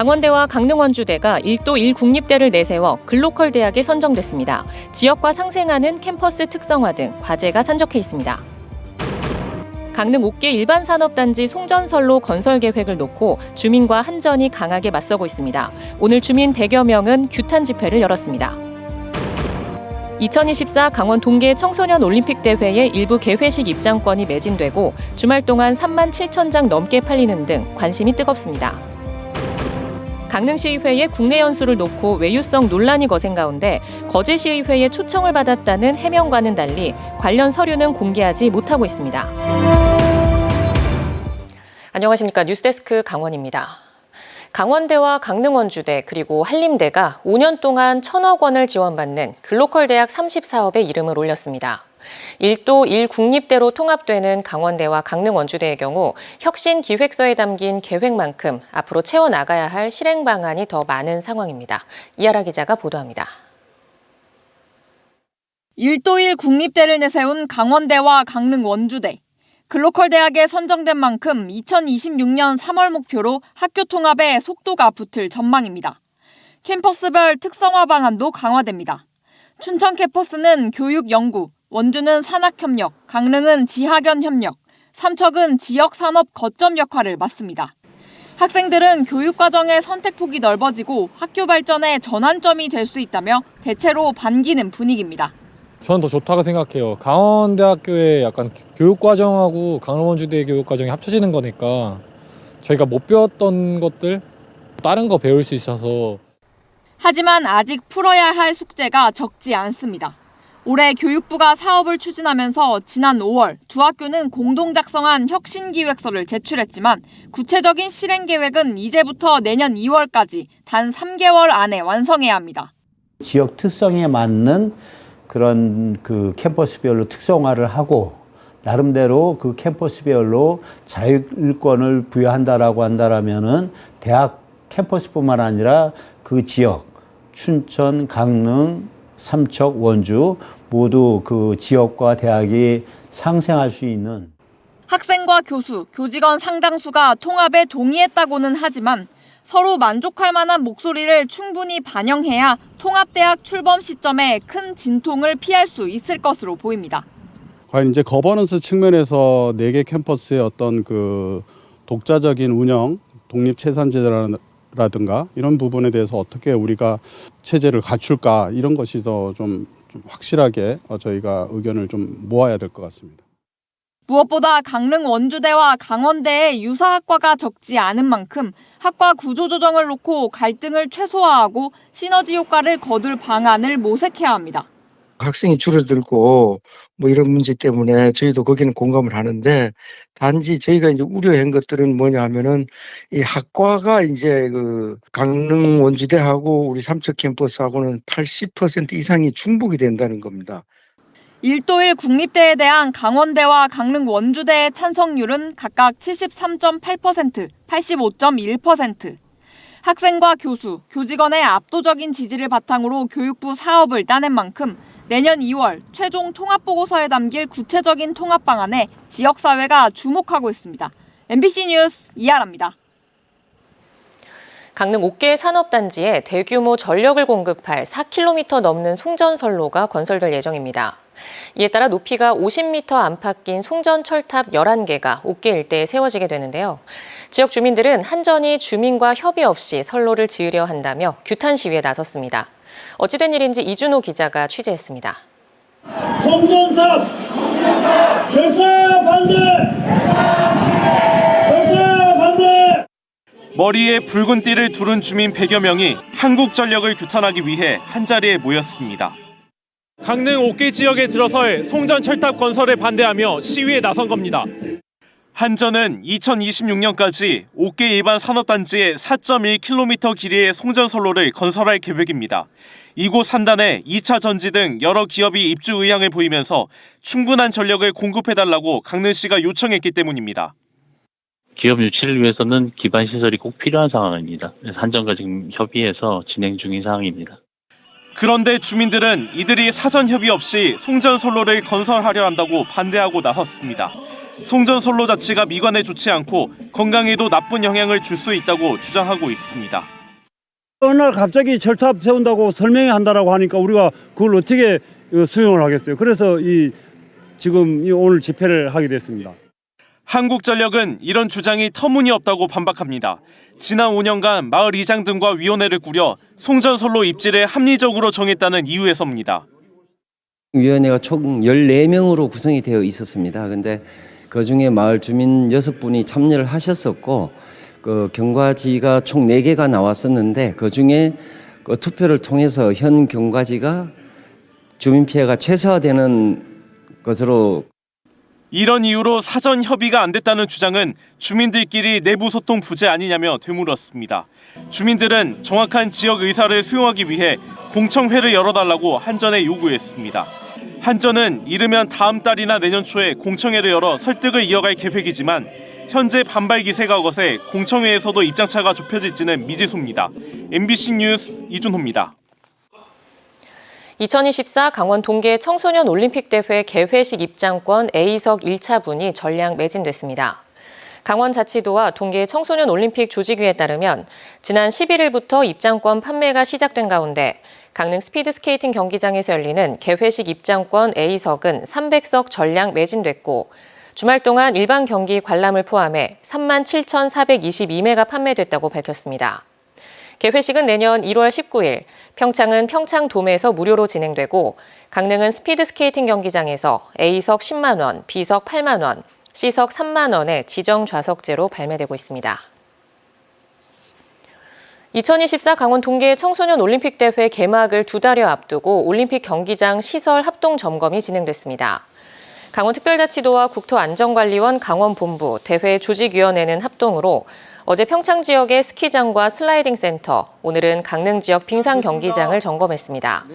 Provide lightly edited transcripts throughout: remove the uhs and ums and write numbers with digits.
강원대와 강릉원주대가 1도 1국립대를 내세워 글로컬 대학에 선정됐습니다. 지역과 상생하는 캠퍼스 특성화 등 과제가 산적해 있습니다. 강릉 옥계 일반산업단지 송전선로 건설 계획을 놓고 주민과 한전이 강하게 맞서고 있습니다. 오늘 주민 100여 명은 규탄 집회를 열었습니다. 2024 강원 동계 청소년 올림픽 대회의 일부 개회식 입장권이 매진되고 주말 동안 3만 7천 장 넘게 팔리는 등 관심이 뜨겁습니다. 강릉시의회의 국내 연수를 놓고 외유성 논란이 거센 가운데 거제시의회의 초청을 받았다는 해명과는 달리 관련 서류는 공개하지 못하고 있습니다. 안녕하십니까. 뉴스데스크 강원입니다. 강원대와 강릉원주대 그리고 한림대가 5년 동안 1,000억 원을 지원받는 글로컬 대학 30사업에 이름을 올렸습니다. 1도 1국립대로 통합되는 강원대와 강릉원주대의 경우 혁신 기획서에 담긴 계획만큼 앞으로 채워나가야 할 실행 방안이 더 많은 상황입니다. 이하라 기자가 보도합니다. 1도 1국립대를 내세운 강원대와 강릉원주대. 글로컬 대학에 선정된 만큼 2026년 3월 목표로 학교 통합에 속도가 붙을 전망입니다. 캠퍼스별 특성화 방안도 강화됩니다. 춘천 캠퍼스는 교육 연구, 원주는 산학협력, 강릉은 지학연 협력, 삼척은 지역산업 거점 역할을 맡습니다. 학생들은 교육과정의 선택폭이 넓어지고 학교 발전의 전환점이 될 수 있다며 대체로 반기는 분위기입니다. 저는 더 좋다고 생각해요. 강원대학교의 약간 교육과정하고 강릉원주대 교육과정이 합쳐지는 거니까 저희가 못 배웠던 것들, 다른 거 배울 수 있어서. 하지만 아직 풀어야 할 숙제가 적지 않습니다. 올해 교육부가 사업을 추진하면서 지난 5월 두 학교는 공동 작성한 혁신기획서를 제출했지만 구체적인 실행 계획은 이제부터 내년 2월까지 단 3개월 안에 완성해야 합니다. 지역 특성에 맞는 그런 그 캠퍼스별로 특성화를 하고 나름대로 그 캠퍼스별로 자율권을 부여한다라고 한다라면은 대학 캠퍼스뿐만 아니라 그 지역 춘천, 강릉, 삼척, 원주 모두 그 지역과 대학이 상생할 수 있는. 학생과 교수, 교직원 상당수가 통합에 동의했다고는 하지만 서로 만족할 만한 목소리를 충분히 반영해야 통합대학 출범 시점에 큰 진통을 피할 수 있을 것으로 보입니다. 과연 이제 거버넌스 측면에서 4개 캠퍼스의 어떤 그 독자적인 운영, 독립체산제라든가 이런 부분에 대해서 어떻게 우리가 체제를 갖출까 이런 것이 더 좀 확실하게 저희가 의견을 좀 모아야 될 것 같습니다. 무엇보다 강릉 원주대와 강원대의 유사학과가 적지 않은 만큼 학과 구조조정을 놓고 갈등을 최소화하고 시너지 효과를 거둘 방안을 모색해야 합니다. 학생이 줄어들고 뭐 이런 문제 때문에 저희도 거기는 공감을 하는데 단지 저희가 이제 우려한 것들은 뭐냐 하면은 이 학과가 이제 그 강릉 원주대하고 우리 삼척 캠퍼스하고는 80% 이상이 중복이 된다는 겁니다. 1도 1 국립대에 대한 강원대와 강릉 원주대의 찬성률은 각각 73.8%, 85.1%. 학생과 교수, 교직원의 압도적인 지지를 바탕으로 교육부 사업을 따낸 만큼 내년 2월 최종 통합보고서에 담길 구체적인 통합 방안에 지역사회가 주목하고 있습니다. MBC 뉴스 이하라입니다. 강릉 옥계 산업단지에 대규모 전력을 공급할 4km 넘는 송전선로가 건설될 예정입니다. 이에 따라 높이가 50m 안팎인 송전철탑 11개가 옥계 일대에 세워지게 되는데요. 지역 주민들은 한전이 주민과 협의 없이 선로를 지으려 한다며 규탄 시위에 나섰습니다. 어찌된 일인지 이준호 기자가 취재했습니다. 송전탑 결사 반대! 결사 반대! 머리에 붉은 띠를 두른 주민 100여 명이 한국전력을 규탄하기 위해 한자리에 모였습니다. 강릉 옥계 지역에 들어설 송전 철탑 건설에 반대하며 시위에 나선 겁니다. 한전은 2026년까지 옥계 일반 산업단지에 4.1km 길이의 송전선로를 건설할 계획입니다. 이곳 산단에 2차 전지 등 여러 기업이 입주 의향을 보이면서 충분한 전력을 공급해달라고 강릉시가 요청했기 때문입니다. 기업 유치를 위해서는 기반 시설이 꼭 필요한 상황입니다. 그래서 한전과 지금 협의해서 진행 중인 상황입니다. 그런데 주민들은 이들이 사전 협의 없이 송전선로를 건설하려 한다고 반대하고 나섰습니다. 송전선로 자체가 미관에 좋지 않고 건강에도 나쁜 영향을 줄 수 있다고 주장하고 있습니다. 어느 날 갑자기 철탑 세운다고 설명회 한다라고 하니까 우리가 그걸 어떻게 수용을 하겠어요. 그래서 지금 오늘 집회를 하게 됐습니다. 한국전력은 이런 주장이 터무니없다고 반박합니다. 지난 5년간 마을 이장 등과 위원회를 꾸려 송전선로 입지를 합리적으로 정했다는 이유에서입니다. 위원회가 총 14명으로 구성이 되어 있었습니다. 근데 그중에 마을 주민 6분이 참여를 하셨었고 그 경과지가 총 4개가 나왔었는데 그중에 그 투표를 통해서 현 경과지가 주민 피해가 최소화되는 것으로 이런 이유로 사전 협의가 안 됐다는 주장은 주민들끼리 내부 소통 부재 아니냐며 되물었습니다. 주민들은 정확한 지역 의사를 수용하기 위해 공청회를 열어달라고 한전에 요구했습니다. 한전은 이르면 다음 달이나 내년 초에 공청회를 열어 설득을 이어갈 계획이지만 현재 반발 기세가 거세 공청회에서도 입장차가 좁혀질지는 미지수입니다. MBC 뉴스 이준호입니다. 2024 강원 동계 청소년 올림픽 대회 개회식 입장권 A석 1차분이 전량 매진됐습니다. 강원자치도와 동계 청소년 올림픽 조직위에 따르면 지난 11일부터 입장권 판매가 시작된 가운데 강릉 스피드스케이팅 경기장에서 열리는 개회식 입장권 A석은 300석 전량 매진됐고 주말 동안 일반 경기 관람을 포함해 37,422매가 판매됐다고 밝혔습니다. 개회식은 내년 1월 19일, 평창은 평창돔에서 무료로 진행되고 강릉은 스피드스케이팅 경기장에서 A석 10만 원, B석 8만 원, C석 3만 원의 지정 좌석제로 발매되고 있습니다. 2024 강원 동계 청소년 올림픽 대회 개막을 2달여 앞두고 올림픽 경기장 시설 합동 점검이 진행됐습니다. 강원특별자치도와 국토안전관리원 강원본부, 대회 조직위원회는 합동으로 어제 평창 지역의 스키장과 슬라이딩 센터, 오늘은 강릉 지역 빙상 경기장을 점검했습니다.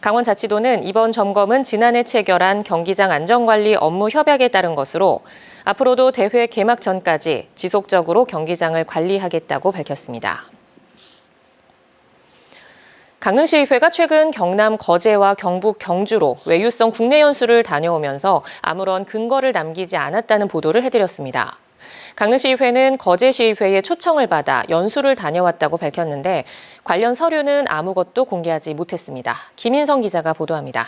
강원자치도는 이번 점검은 지난해 체결한 경기장 안전관리 업무 협약에 따른 것으로 앞으로도 대회 개막 전까지 지속적으로 경기장을 관리하겠다고 밝혔습니다. 강릉시의회가 최근 경남 거제와 경북 경주로 외유성 국내 연수를 다녀오면서 아무런 근거를 남기지 않았다는 보도를 해드렸습니다. 강릉시의회는 거제시의회의 초청을 받아 연수를 다녀왔다고 밝혔는데 관련 서류는 아무것도 공개하지 못했습니다. 김인성 기자가 보도합니다.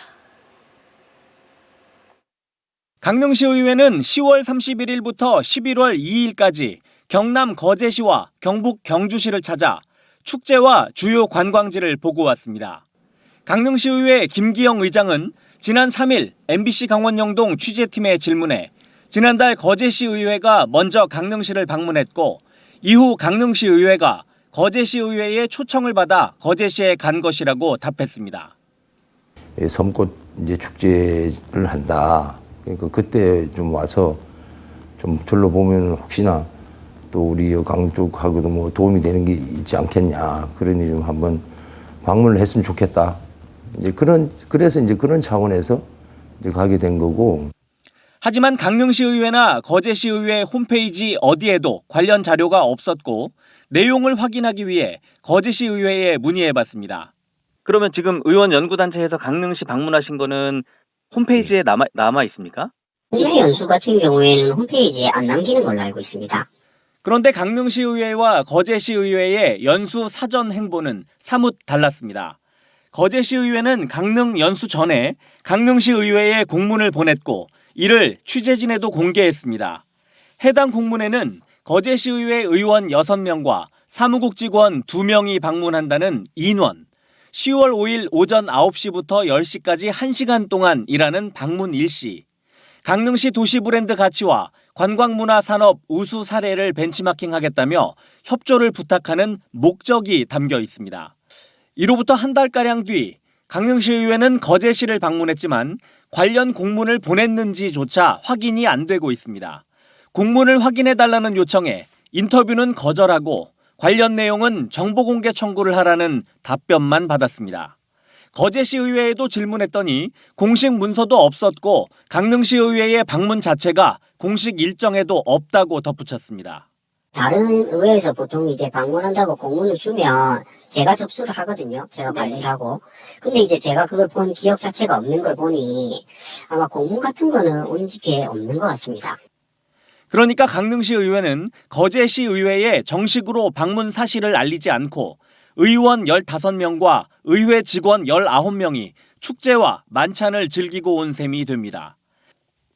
강릉시의회는 10월 31일부터 11월 2일까지 경남 거제시와 경북 경주시를 찾아 축제와 주요 관광지를 보고 왔습니다. 강릉시의회 김기영 의장은 지난 3일 MBC 강원영동 취재팀의 질문에 지난달 거제시의회가 먼저 강릉시를 방문했고 이후 강릉시의회가 거제시의회의 초청을 받아 거제시에 간 것이라고 답했습니다. 섬꽃 이제 축제를 한다. 그러니까 그때 좀 와서 좀 둘러보면 혹시나 또 우리 강 쪽하고도 뭐 도움이 되는 게 있지 않겠냐. 그러니 좀 한번 방문을 했으면 좋겠다. 이제 그래서 이제 그런 차원에서 이제 가게 된 거고. 하지만 강릉시의회나 거제시의회 홈페이지 어디에도 관련 자료가 없었고 내용을 확인하기 위해 거제시의회에 문의해봤습니다. 그러면 지금 의원 연구단체에서 강릉시 방문하신 거는 홈페이지에 남아 있습니까? 이회 연수 같은 경우에는 홈페이지에 안 남기는 걸로 알고 있습니다. 그런데 강릉시의회와 거제시의회의 연수 사전 행보는 사뭇 달랐습니다. 거제시의회는 강릉 연수 전에 강릉시의회에 공문을 보냈고 이를 취재진에도 공개했습니다. 해당 공문에는 거제시의회 의원 6명과 사무국 직원 2명이 방문한다는 인원, 10월 5일 오전 9시부터 10시까지 1시간 동안 일하는 방문 일시, 강릉시 도시브랜드 가치와 관광문화 산업 우수 사례를 벤치마킹하겠다며 협조를 부탁하는 목적이 담겨 있습니다. 이로부터 한 달가량 뒤 강릉시의회는 거제시를 방문했지만 관련 공문을 보냈는지조차 확인이 안 되고 있습니다. 공문을 확인해달라는 요청에 인터뷰는 거절하고 관련 내용은 정보공개 청구를 하라는 답변만 받았습니다. 거제시의회에도 질문했더니 공식 문서도 없었고 강릉시의회의 방문 자체가 공식 일정에도 없다고 덧붙였습니다. 다른 의회에서 보통 이제 방문한다고 공문을 주면 제가 접수를 하거든요. 제가 관리를 하고. 근데 이제 제가 그걸 본 기억 자체가 없는 걸 보니 아마 공문 같은 거는 온 게 없는 것 같습니다. 그러니까 강릉시 의회는 거제시 의회에 정식으로 방문 사실을 알리지 않고 의원 15명과 의회 직원 19명이 축제와 만찬을 즐기고 온 셈이 됩니다.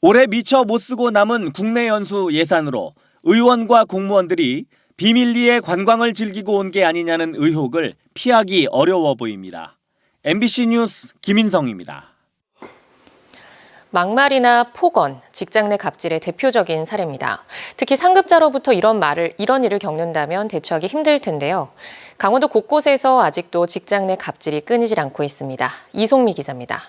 올해 미처 못 쓰고 남은 국내 연수 예산으로 의원과 공무원들이 비밀리에 관광을 즐기고 온 게 아니냐는 의혹을 피하기 어려워 보입니다. MBC 뉴스 김인성입니다. 막말이나 폭언, 직장 내 갑질의 대표적인 사례입니다. 특히 상급자로부터 이런 일을 겪는다면 대처하기 힘들 텐데요. 강원도 곳곳에서 아직도 직장 내 갑질이 끊이질 않고 있습니다. 이송미 기자입니다.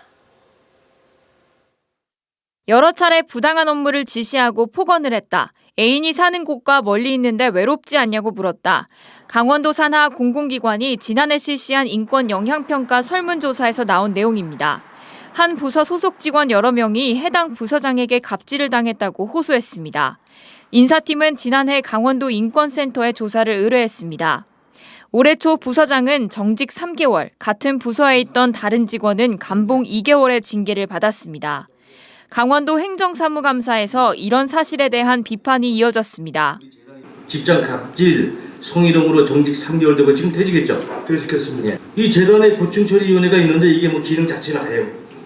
여러 차례 부당한 업무를 지시하고 폭언을 했다. 애인이 사는 곳과 멀리 있는데 외롭지 않냐고 물었다. 강원도 산하 공공기관이 지난해 실시한 인권 영향평가 설문조사에서 나온 내용입니다. 한 부서 소속 직원 여러 명이 해당 부서장에게 갑질을 당했다고 호소했습니다. 인사팀은 지난해 강원도 인권센터에 조사를 의뢰했습니다. 올해 초 부서장은 정직 3개월, 같은 부서에 있던 다른 직원은 감봉 2개월의 징계를 받았습니다. 강원도 행정사무감사에서 이런 사실에 대한 비판이 이어졌습니다. 직장 갑질, 성희롱으로 정직 3개월 되고 지금 퇴직했죠? 퇴직했습니다. 이 재단에 고충처리위원회가 있는데 이게 뭐 기능 자체가 아예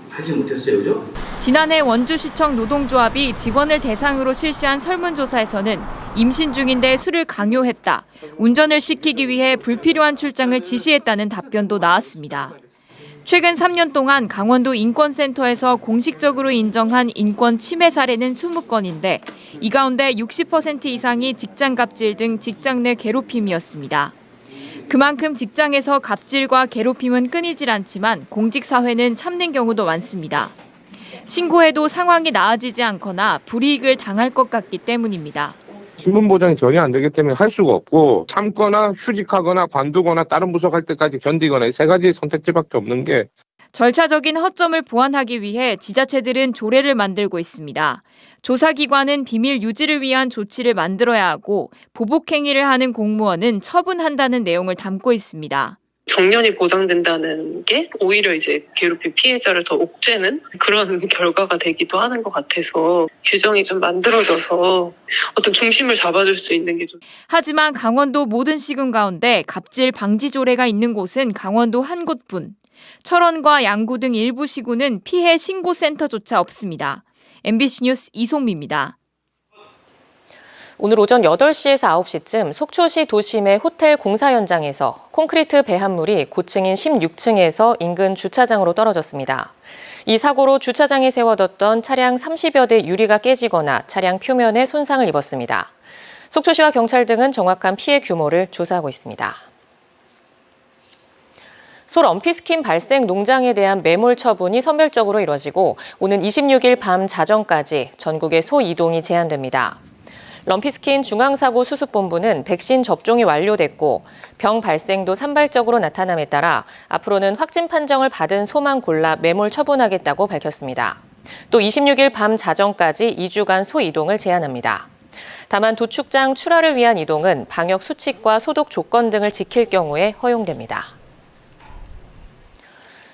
하지 못했어요, 그죠? 지난해 원주시청 노동조합이 직원을 대상으로 실시한 설문조사에서는 임신 중인데 술을 강요했다, 운전을 시키기 위해 불필요한 출장을 지시했다는 답변도 나왔습니다. 최근 3년 동안 강원도 인권센터에서 공식적으로 인정한 인권 침해 사례는 20건인데 이 가운데 60% 이상이 직장 갑질 등 직장 내 괴롭힘이었습니다. 그만큼 직장에서 갑질과 괴롭힘은 끊이질 않지만 공직사회는 참는 경우도 많습니다. 신고해도 상황이 나아지지 않거나 불이익을 당할 것 같기 때문입니다. 신분 보장이 전혀 안 되기 때문에 할 수가 없고 참거나 휴직하거나 관두거나 다른 부서 갈 때까지 견디거나 이 세 가지 선택지밖에 없는 게 절차적인 허점을 보완하기 위해 지자체들은 조례를 만들고 있습니다. 조사기관은 비밀 유지를 위한 조치를 만들어야 하고 보복행위를 하는 공무원은 처분한다는 내용을 담고 있습니다. 정년이 보장된다는 게 오히려 이제 괴롭힘 피해자를 더 옥죄는 그런 결과가 되기도 하는 것 같아서 규정이 좀 만들어져서 어떤 중심을 잡아줄 수 있는 게 좀. 하지만 강원도 모든 시군 가운데 갑질 방지 조례가 있는 곳은 강원도 한 곳뿐. 철원과 양구 등 일부 시군은 피해 신고센터조차 없습니다. MBC 뉴스 이송미입니다. 오늘 오전 8시에서 9시쯤 속초시 도심의 호텔 공사 현장에서 콘크리트 배합물이 고층인 16층에서 인근 주차장으로 떨어졌습니다. 이 사고로 주차장에 세워뒀던 차량 30여 대 유리가 깨지거나 차량 표면에 손상을 입었습니다. 속초시와 경찰 등은 정확한 피해 규모를 조사하고 있습니다. 소 럼피스킨 발생 농장에 대한 매몰 처분이 선별적으로 이뤄지고 오는 26일 밤 자정까지 전국의 소 이동이 제한됩니다. 럼피스킨 중앙사고수습본부는 백신 접종이 완료됐고 병 발생도 산발적으로 나타남에 따라 앞으로는 확진 판정을 받은 소만 골라 매몰 처분하겠다고 밝혔습니다. 또 26일 밤 자정까지 2주간 소 이동을 제한합니다. 다만 도축장 출하를 위한 이동은 방역 수칙과 소독 조건 등을 지킬 경우에 허용됩니다.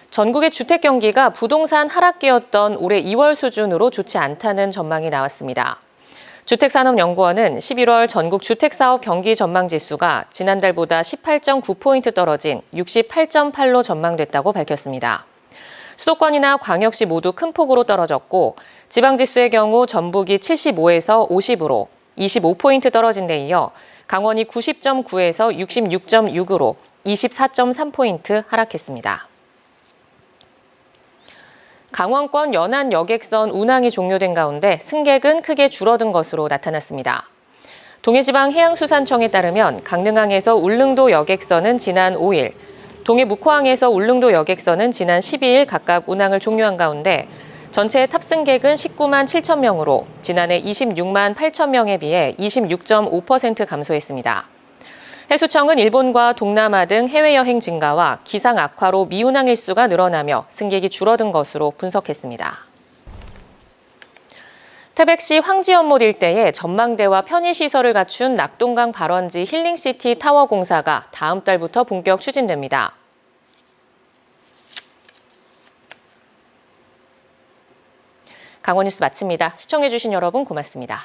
전국의 주택 경기가 부동산 하락기였던 올해 2월 수준으로 좋지 않다는 전망이 나왔습니다. 주택산업연구원은 11월 전국 주택사업 경기 전망지수가 지난달보다 18.9포인트 떨어진 68.8로 전망됐다고 밝혔습니다. 수도권이나 광역시 모두 큰 폭으로 떨어졌고 지방지수의 경우 전북이 75에서 50으로 25포인트 떨어진 데 이어 강원이 90.9에서 66.6으로 24.3포인트 하락했습니다. 강원권 연안 여객선 운항이 종료된 가운데 승객은 크게 줄어든 것으로 나타났습니다. 동해지방해양수산청에 따르면 강릉항에서 울릉도 여객선은 지난 5일, 동해 묵호항에서 울릉도 여객선은 지난 12일 각각 운항을 종료한 가운데 전체 탑승객은 19만 7천 명으로 지난해 26만 8천 명에 비해 26.5% 감소했습니다. 해수청은 일본과 동남아 등 해외여행 증가와 기상 악화로 미운항 일수가 늘어나며 승객이 줄어든 것으로 분석했습니다. 태백시 황지연못 일대에 전망대와 편의시설을 갖춘 낙동강 발원지 힐링시티 타워 공사가 다음 달부터 본격 추진됩니다. 강원뉴스 마칩니다. 시청해주신 여러분 고맙습니다.